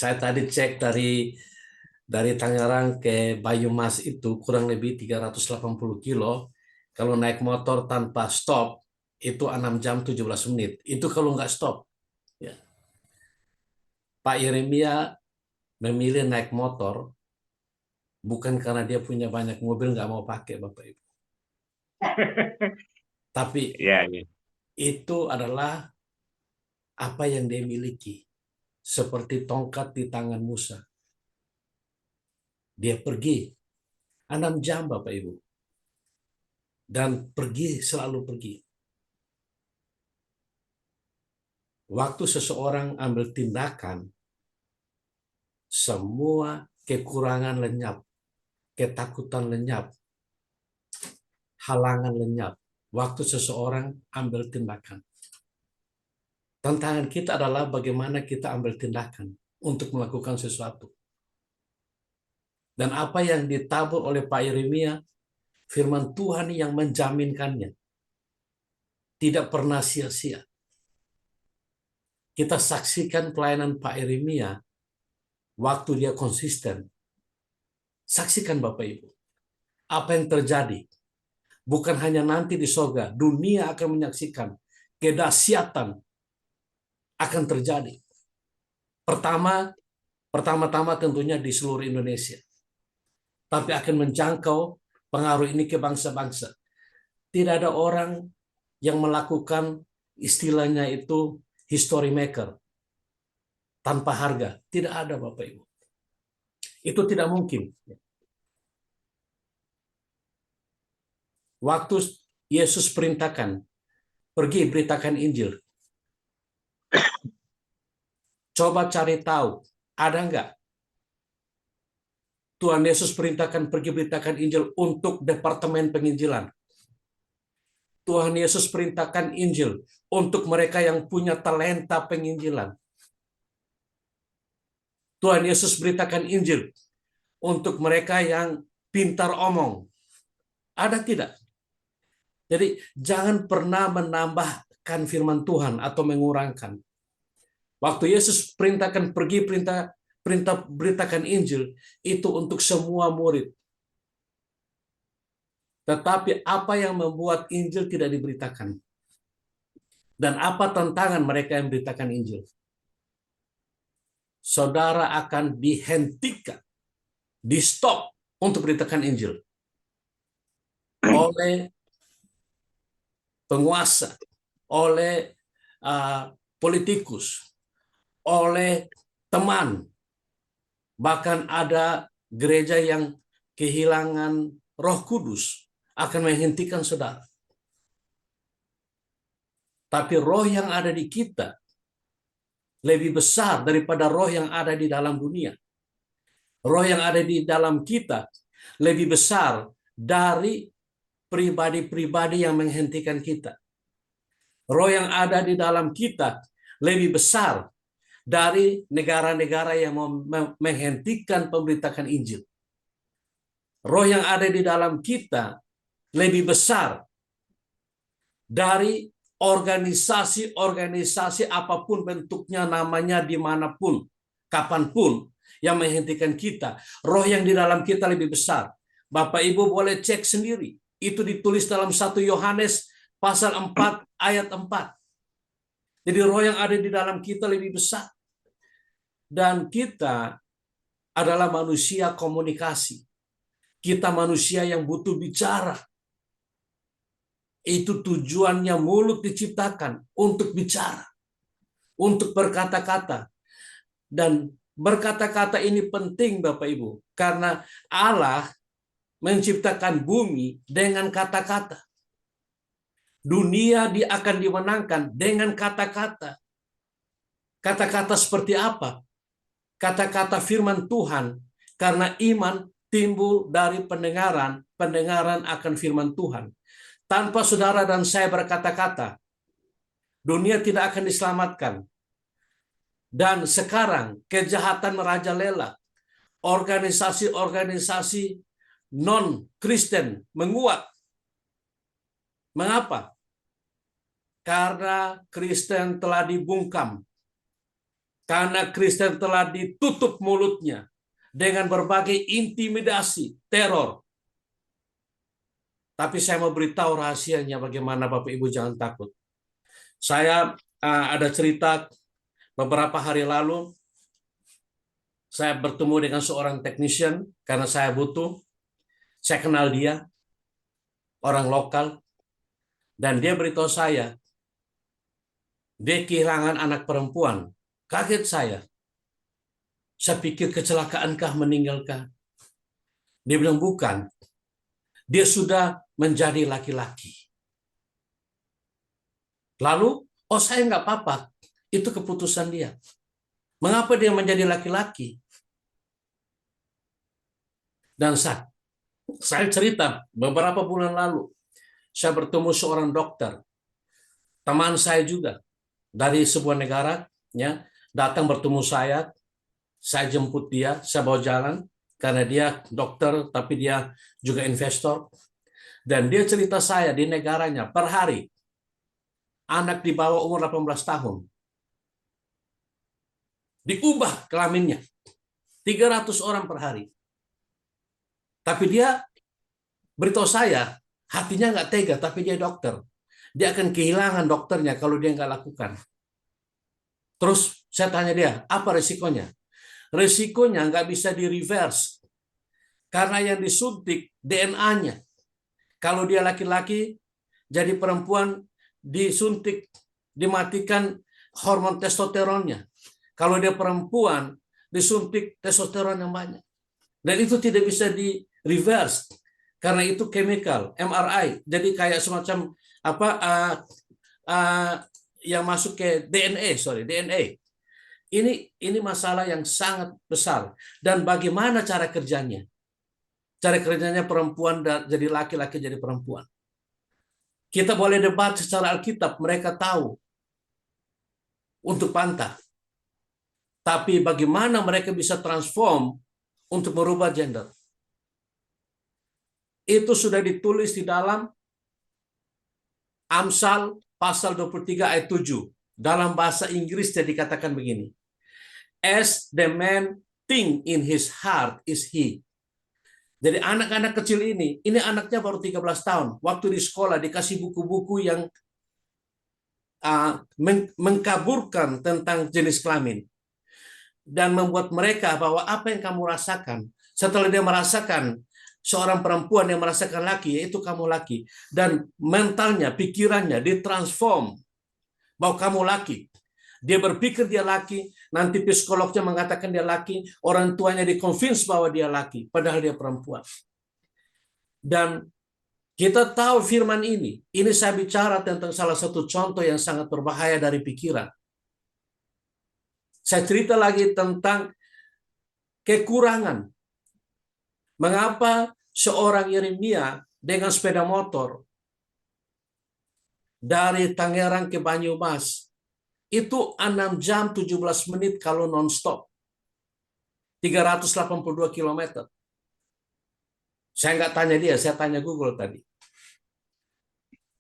Saya tadi cek dari Tangerang ke Banyumas itu kurang lebih 380 kilo. Kalau naik motor tanpa stop itu 6 jam 17 menit. Itu kalau nggak stop. Ya. Pak Yeremia memilih naik motor bukan karena dia punya banyak mobil nggak mau pakai Bapak Ibu. Tapi Iya, iya. itu adalah apa yang dia miliki. Seperti tongkat di tangan Musa. Dia pergi 6 jam Bapak Ibu. Dan pergi, selalu pergi. Waktu seseorang ambil tindakan, semua kekurangan lenyap, ketakutan lenyap, halangan lenyap. Waktu seseorang ambil tindakan. Tantangan kita adalah bagaimana kita ambil tindakan untuk melakukan sesuatu. Dan apa yang ditabur oleh Pak Yeremia, firman Tuhan yang menjaminkannya. Tidak pernah sia-sia. Kita saksikan pelayanan Pak Yeremia waktu dia konsisten. Saksikan Bapak Ibu. Apa yang terjadi? Bukan hanya nanti di sorga, dunia akan menyaksikan kedahsyatan akan terjadi. Pertama-tama tentunya di seluruh Indonesia. Tapi akan menjangkau pengaruh ini ke bangsa-bangsa. Tidak ada orang yang melakukan istilahnya itu history maker tanpa harga. Tidak ada Bapak Ibu. Itu tidak mungkin. Waktu Yesus perintahkan, pergi beritakan Injil. Coba cari tahu, ada nggak Tuhan Yesus perintahkan pergi beritakan Injil untuk departemen penginjilan. Tuhan Yesus perintahkan Injil untuk mereka yang punya talenta penginjilan. Tuhan Yesus beritakan Injil untuk mereka yang pintar omong. Ada tidak? Jadi jangan pernah menambahkan firman Tuhan atau mengurangkan. Waktu Yesus perintahkan pergi perintah beritakan Injil itu untuk semua murid. Tetapi apa yang membuat Injil tidak diberitakan? Dan apa tantangan mereka yang beritakan Injil? Saudara akan dihentikan, di stop untuk beritakan Injil oleh penguasa, oleh politikus, oleh teman, bahkan ada gereja yang kehilangan Roh Kudus akan menghentikan saudara. Tapi roh yang ada di kita lebih besar daripada roh yang ada di dalam dunia. Roh yang ada di dalam kita lebih besar dari pribadi-pribadi yang menghentikan kita. Roh yang ada di dalam kita lebih besar dari negara-negara yang menghentikan pemberitaan Injil. Roh yang ada di dalam kita lebih besar dari organisasi-organisasi apapun bentuknya, namanya, dimanapun, kapanpun, yang menghentikan kita. Roh yang di dalam kita lebih besar. Bapak Ibu boleh cek sendiri. Itu ditulis dalam 1 Yohanes pasal 4 ayat 4. Jadi roh yang ada di dalam kita lebih besar. Dan kita adalah manusia komunikasi. Kita manusia yang butuh bicara. Itu tujuannya mulut diciptakan untuk bicara, untuk berkata-kata. Dan berkata-kata ini penting Bapak Ibu, karena Allah menciptakan bumi dengan kata-kata. Dunia akan dimenangkan dengan kata-kata. Kata-kata seperti apa? Kata-kata firman Tuhan, karena iman timbul dari pendengaran, pendengaran akan firman Tuhan. Tanpa saudara dan saya berkata-kata, dunia tidak akan diselamatkan. Dan sekarang kejahatan merajalela. Organisasi-organisasi non-Kristen menguat. Mengapa? Karena Kristen telah dibungkam. Karena Kristen telah ditutup mulutnya dengan berbagai intimidasi, teror. Tapi saya mau beritahu rahasianya bagaimana Bapak Ibu jangan takut. Saya ada cerita beberapa hari lalu, saya bertemu dengan seorang technician karena saya butuh. Saya kenal dia, orang lokal, dan dia beritahu saya, dia kehilangan anak perempuan. Kaget saya. Saya pikir kecelakaankah, meninggalkah? Dia bilang bukan. Dia sudah menjadi laki-laki. Lalu, oh saya nggak apa-apa. Itu keputusan dia. Mengapa dia menjadi laki-laki? Dan saya cerita beberapa bulan lalu, saya bertemu seorang dokter, teman saya juga dari sebuah negara, ya, datang bertemu saya jemput dia, saya bawa jalan karena dia dokter, tapi dia juga investor. Dan dia cerita saya di negaranya per hari anak di bawah umur 18 tahun diubah kelaminnya 300 orang per hari. Tapi dia beritahu saya, hatinya nggak tega, tapi dia dokter. Dia akan kehilangan dokternya kalau dia nggak lakukan. Terus saya tanya dia, apa resikonya? Resikonya nggak bisa di reverse. Karena yang disuntik DNA-nya. Kalau dia laki-laki, jadi perempuan disuntik, dimatikan hormon testosteronnya. Kalau dia perempuan, disuntik testosteron yang banyak. Dan itu tidak bisa di reverse karena itu chemical, MRI. Jadi kayak semacam apa yang masuk ke DNA. Ini masalah yang sangat besar. Dan bagaimana cara kerjanya? Cara kerjanya perempuan jadi laki-laki jadi perempuan. Kita boleh debat secara Alkitab, mereka tahu untuk pantah. Tapi bagaimana mereka bisa transform untuk merubah gender? Itu sudah ditulis di dalam Amsal pasal 23 ayat 7. Dalam bahasa Inggrisnya dikatakan begini. As the man think in his heart is he. Jadi anak-anak kecil ini anaknya baru 13 tahun. Waktu di sekolah dikasih buku-buku yang mengkaburkan tentang jenis kelamin. Dan membuat mereka bahwa apa yang kamu rasakan, setelah dia merasakan seorang perempuan yang merasakan laki, yaitu kamu laki. Dan mentalnya, pikirannya ditransform bahwa kamu laki. Dia berpikir dia laki, nanti psikolognya mengatakan dia laki, orang tuanya dikonvince bahwa dia laki, padahal dia perempuan. Dan kita tahu firman ini saya bicara tentang salah satu contoh yang sangat berbahaya dari pikiran. Saya cerita lagi tentang kekurangan. Mengapa seorang Yeremia dengan sepeda motor dari Tangerang ke Banyumas itu 6 jam 17 menit kalau non-stop. 382 km. Saya nggak tanya dia, saya tanya Google tadi.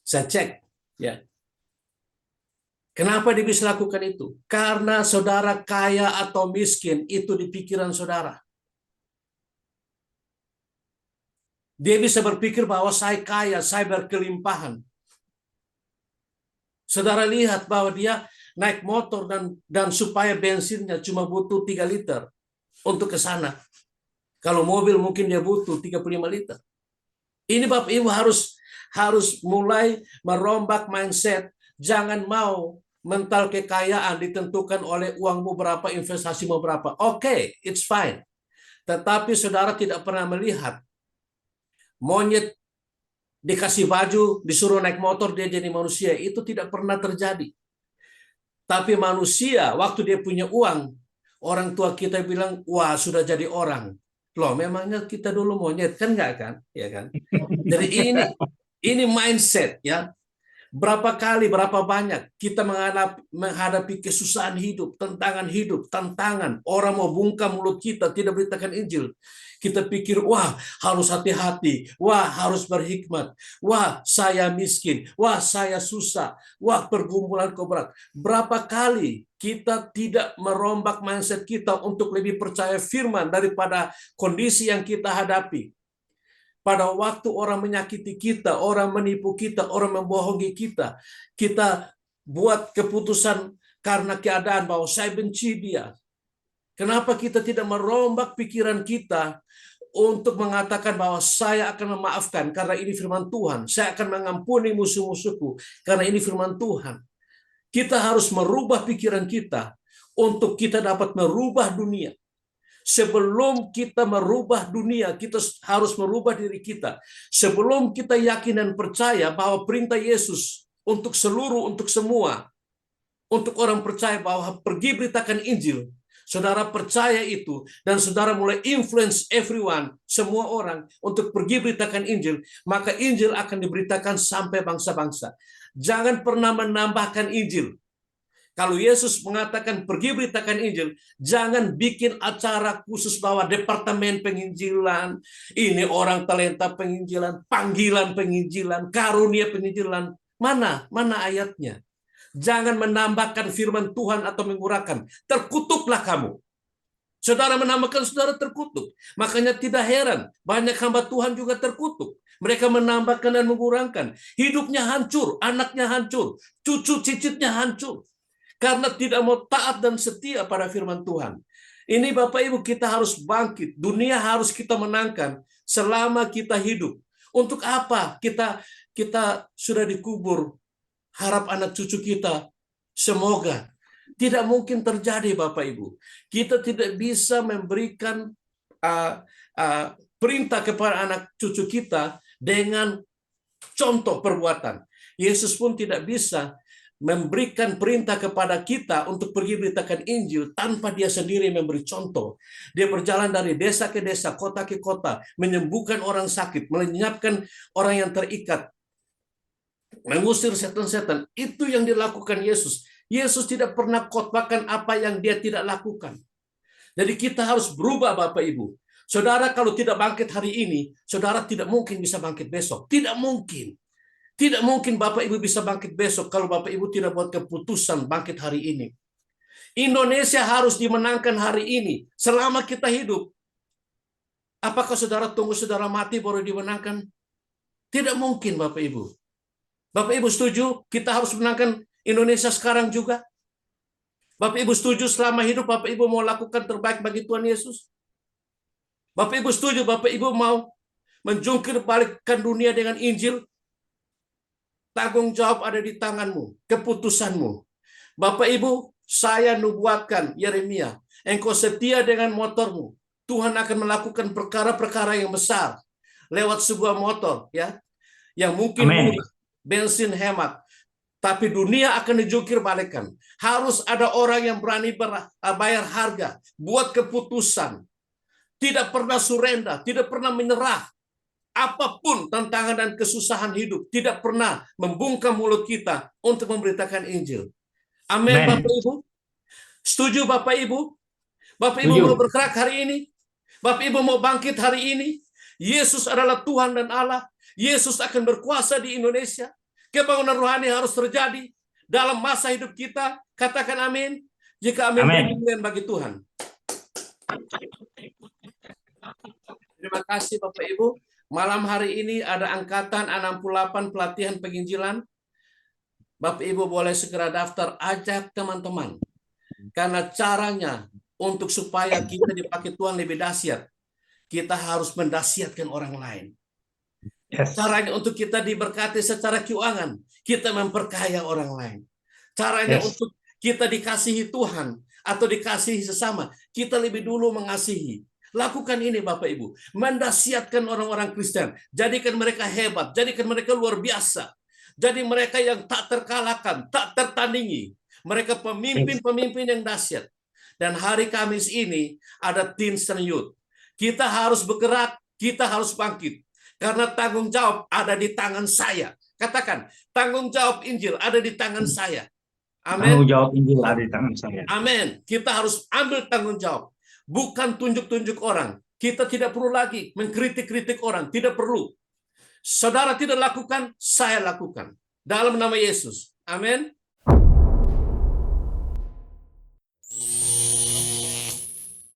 Saya cek, ya. Kenapa dia bisa lakukan itu? Karena saudara kaya atau miskin itu di pikiran saudara. Dia bisa berpikir bahwa saya kaya, saya berkelimpahan. Saudara lihat bahwa dia naik motor dan supaya bensinnya cuma butuh 3 liter untuk ke sana. Kalau mobil mungkin dia butuh 35 liter. Ini Bapak Ibu harus mulai merombak mindset. Jangan mau mental kekayaan ditentukan oleh uangmu berapa, investasimu berapa. Oke, it's fine. Tetapi saudara tidak pernah melihat monyet dikasih baju, disuruh naik motor, dia jadi manusia. Itu tidak pernah terjadi. Tapi manusia, waktu dia punya uang, orang tua kita bilang, wah sudah jadi orang. Loh, memangnya kita dulu monyet? Kan enggak kan? Ya kan? Jadi ini mindset, ya. Berapa kali, berapa banyak kita menghadapi kesusahan hidup, tantangan. Orang mau bungkam mulut kita, tidak beritakan Injil. Kita pikir, wah harus hati-hati, wah harus berhikmat, wah saya miskin, wah saya susah, wah pergumulan kau berat. Berapa kali kita tidak merombak mindset kita untuk lebih percaya firman daripada kondisi yang kita hadapi. Pada waktu orang menyakiti kita, orang menipu kita, orang membohongi kita, kita buat keputusan karena keadaan bahwa saya benci dia. Kenapa kita tidak merombak pikiran kita untuk mengatakan bahwa saya akan memaafkan karena ini firman Tuhan. Saya akan mengampuni musuh-musuhku karena ini firman Tuhan. Kita harus merubah pikiran kita untuk kita dapat merubah dunia. Sebelum kita merubah dunia, kita harus merubah diri kita. Sebelum kita yakin dan percaya bahwa perintah Yesus untuk seluruh, untuk semua, untuk orang percaya bahwa pergi beritakan Injil, saudara percaya itu, dan saudara mulai influence everyone, semua orang, untuk pergi beritakan Injil, maka Injil akan diberitakan sampai bangsa-bangsa. Jangan pernah menambahkan Injil. Kalau Yesus mengatakan pergi beritakan Injil, jangan bikin acara khusus bahwa departemen penginjilan, ini orang talenta penginjilan, panggilan penginjilan, karunia penginjilan. Mana ayatnya? Jangan menambahkan firman Tuhan atau mengurangkan. Terkutuklah kamu. Saudara menambahkan, saudara terkutuk. Makanya tidak heran, banyak hamba Tuhan juga terkutuk. Mereka menambahkan dan mengurangkan. Hidupnya hancur, anaknya hancur, cucu cicitnya hancur. Karena tidak mau taat dan setia pada firman Tuhan. Ini Bapak Ibu, kita harus bangkit. Dunia harus kita menangkan selama kita hidup. Untuk apa kita sudah dikubur, harap anak cucu kita semoga. Tidak mungkin terjadi Bapak Ibu. Kita tidak bisa memberikan perintah kepada anak cucu kita dengan contoh perbuatan. Yesus pun tidak bisa memberikan perintah kepada kita untuk pergi beritakan Injil tanpa dia sendiri memberi contoh. Dia berjalan dari desa ke desa, kota ke kota, menyembuhkan orang sakit, melenyapkan orang yang terikat, mengusir setan-setan. Itu yang dilakukan Yesus. Yesus tidak pernah khotbahkan apa yang dia tidak lakukan. Jadi kita harus berubah Bapak Ibu. Saudara kalau tidak bangkit hari ini, saudara tidak mungkin bisa bangkit besok. Tidak mungkin. Tidak mungkin Bapak Ibu bisa bangkit besok kalau Bapak Ibu tidak buat keputusan bangkit hari ini. Indonesia harus dimenangkan hari ini selama kita hidup. Apakah saudara tunggu saudara mati baru dimenangkan? Tidak mungkin Bapak Ibu. Bapak Ibu setuju kita harus menangkan Indonesia sekarang juga? Bapak Ibu setuju selama hidup Bapak Ibu mau lakukan terbaik bagi Tuhan Yesus? Bapak Ibu setuju Bapak Ibu mau menjungkir balikkan dunia dengan Injil? Tanggung jawab ada di tanganmu, keputusanmu. Bapak Ibu, saya nubuatkan Yeremia, engkau setia dengan motormu. Tuhan akan melakukan perkara-perkara yang besar lewat sebuah motor, ya, yang mungkin murah, bensin hemat, tapi dunia akan dijungkir balikkan. Harus ada orang yang berani bayar harga, buat keputusan, tidak pernah surrender, tidak pernah menyerah. Apapun tantangan dan kesusahan hidup, tidak pernah membungkam mulut kita untuk memberitakan Injil. Amin, Bapak Ibu. Setuju Bapak Ibu? Bapak Ibu mau bergerak hari ini? Bapak Ibu mau bangkit hari ini? Yesus adalah Tuhan dan Allah. Yesus akan berkuasa di Indonesia. Kebangunan rohani harus terjadi dalam masa hidup kita. Katakan amin. Jika amin, berikan bagi Tuhan. Terima kasih Bapak Ibu. Malam hari ini ada angkatan 68 pelatihan penginjilan. Bapak Ibu boleh segera daftar, ajak teman-teman. Karena caranya untuk supaya kita dipakai Tuhan lebih dahsyat, kita harus mendahsyatkan orang lain. Caranya untuk kita diberkati secara keuangan, kita memperkaya orang lain. Caranya untuk kita dikasihi Tuhan atau dikasihi sesama, kita lebih dulu mengasihi. Lakukan ini Bapak Ibu. Mendahsyatkan orang-orang Kristen. Jadikan mereka hebat. Jadikan mereka luar biasa. Jadi mereka yang tak terkalahkan, tak tertandingi. Mereka pemimpin-pemimpin yang dahsyat. Dan hari Kamis ini ada Teens and Youth. Kita harus bergerak, kita harus bangkit. Karena tanggung jawab ada di tangan saya. Katakan, tanggung jawab Injil ada di tangan saya. Tanggung Amin. jawab Injil ada di tangan saya. Amin. Kita harus ambil tanggung jawab. Bukan tunjuk-tunjuk orang. Kita tidak perlu lagi mengkritik-kritik orang. Tidak perlu. Saudara tidak lakukan, saya lakukan. Dalam nama Yesus. Amin.